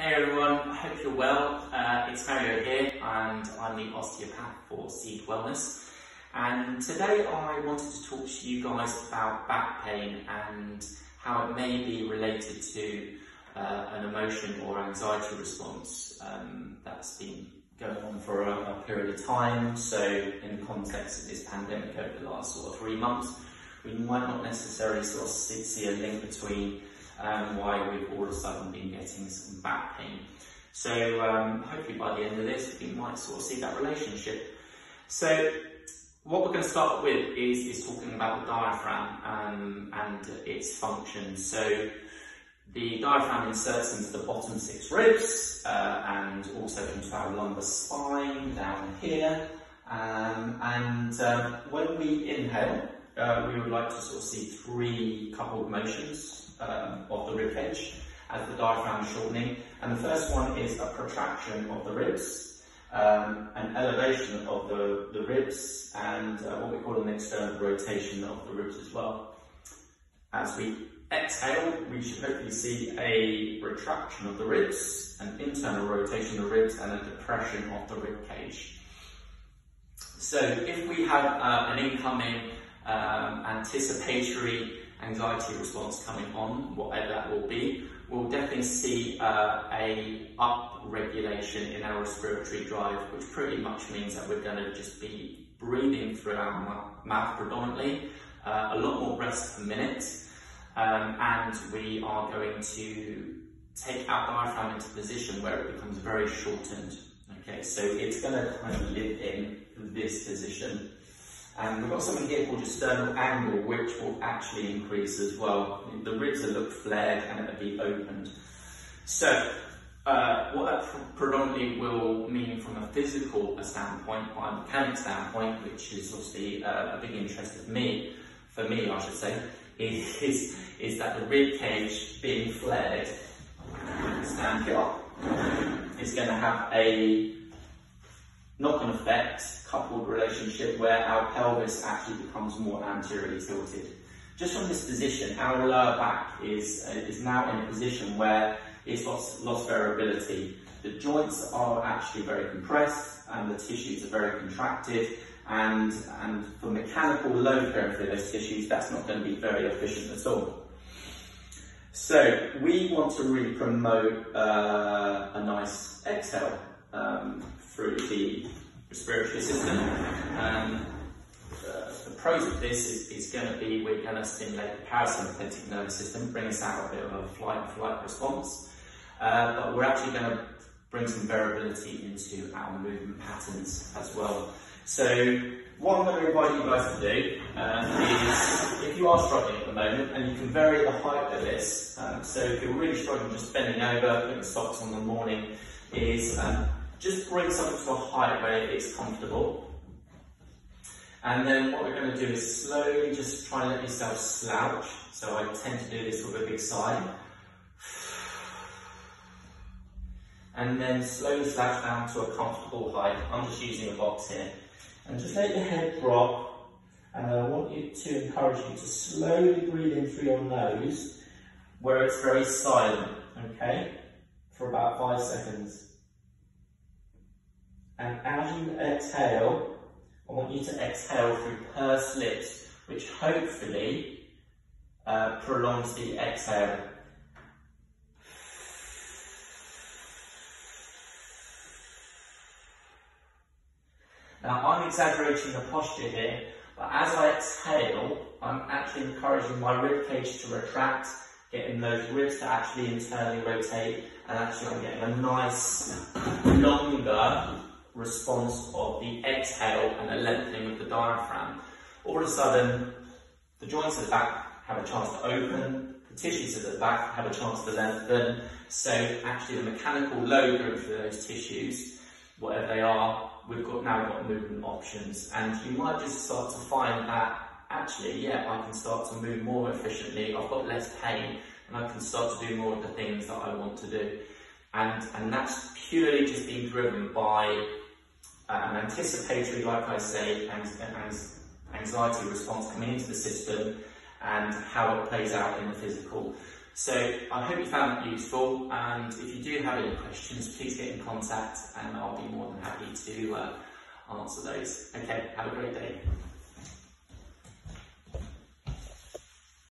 Hey everyone, I hope you're well. It's Mario here and I'm the osteopath for Seed Wellness. And today I wanted to talk to you guys about back pain and how it may be related to an emotion or anxiety response that's been going on for a period of time. So in the context of this pandemic over the last sort of 3 months, we might not necessarily sort of see a link between why we've all of a sudden been getting some back pain. So hopefully by the end of this, we might sort of see that relationship. So what we're going to start with is talking about the diaphragm and its function. So the diaphragm inserts into the bottom 6 ribs and also into our lumbar spine down here. When we inhale, we would like to sort of see 3 coupled motions of the rib cage as the diaphragm is shortening. And the first one is a protraction of the ribs, an elevation of the ribs, and what we call an external rotation of the ribs as well. As we exhale, we should hopefully see a retraction of the ribs, an internal rotation of the ribs, and a depression of the rib cage. So if we have an incoming anticipatory anxiety response coming on, whatever that will be, we'll definitely see a up-regulation in our respiratory drive, which pretty much means that we're going to just be breathing through our mouth predominantly, a lot more breaths per minute, and we are going to take our diaphragm into a position where it becomes very shortened. Okay, so it's going to kind of live in this position. And we've got something here called a sternal angle, which will actually increase as well. The ribs will look flared and it'll be opened. So, what that predominantly will mean from a physical standpoint, or a mechanic standpoint, which is obviously a big interest for me, I should say, is that the rib cage being flared, stand here, is going to have a knock-on effect, coupled relationship, where our pelvis actually becomes more anteriorly tilted. Just from this position, our lower back is now in a position where it's lost variability. The joints are actually very compressed and the tissues are very contracted, and for mechanical load going through those tissues, that's not going to be very efficient at all. So we want to really promote a nice exhale through the respiratory system. The pros of this is going to be we're going to stimulate the parasympathetic nervous system, bring us out a bit of a flight response, but we're actually going to bring some variability into our movement patterns as well. So what I'm going to invite you guys to do is, if you are struggling at the moment, and you can vary the height of this, so if you're really struggling just bending over, putting socks on in the morning, is just bring something to a height where it's comfortable. And then what we're going to do is slowly just try and let yourself slouch. So I tend to do this with a big sigh. And then slowly slouch down to a comfortable height. I'm just using a box here. And just let your head drop. And I want you to encourage you to slowly breathe in through your nose, where it's very silent, okay? For about 5 seconds. And as you exhale, I want you to exhale through pursed lips, which hopefully prolongs the exhale. Now I'm exaggerating the posture here, but as I exhale, I'm actually encouraging my rib cage to retract, getting those ribs to actually internally rotate, and actually I'm getting a nice, longer response of the exhale and the lengthening of the diaphragm. All of a sudden, the joints at the back have a chance to open, the tissues at the back have a chance to lengthen, so actually the mechanical load going through those tissues, whatever they are, we've now got movement options. And you might just start to find that actually, yeah, I can start to move more efficiently, I've got less pain, and I can start to do more of the things that I want to do. And that's purely just being driven by an anticipatory, like I say, anxiety response coming into the system and how it plays out in the physical. So I hope you found that useful, and if you do have any questions, please get in contact and I'll be more than happy to answer those. Okay, have a great day.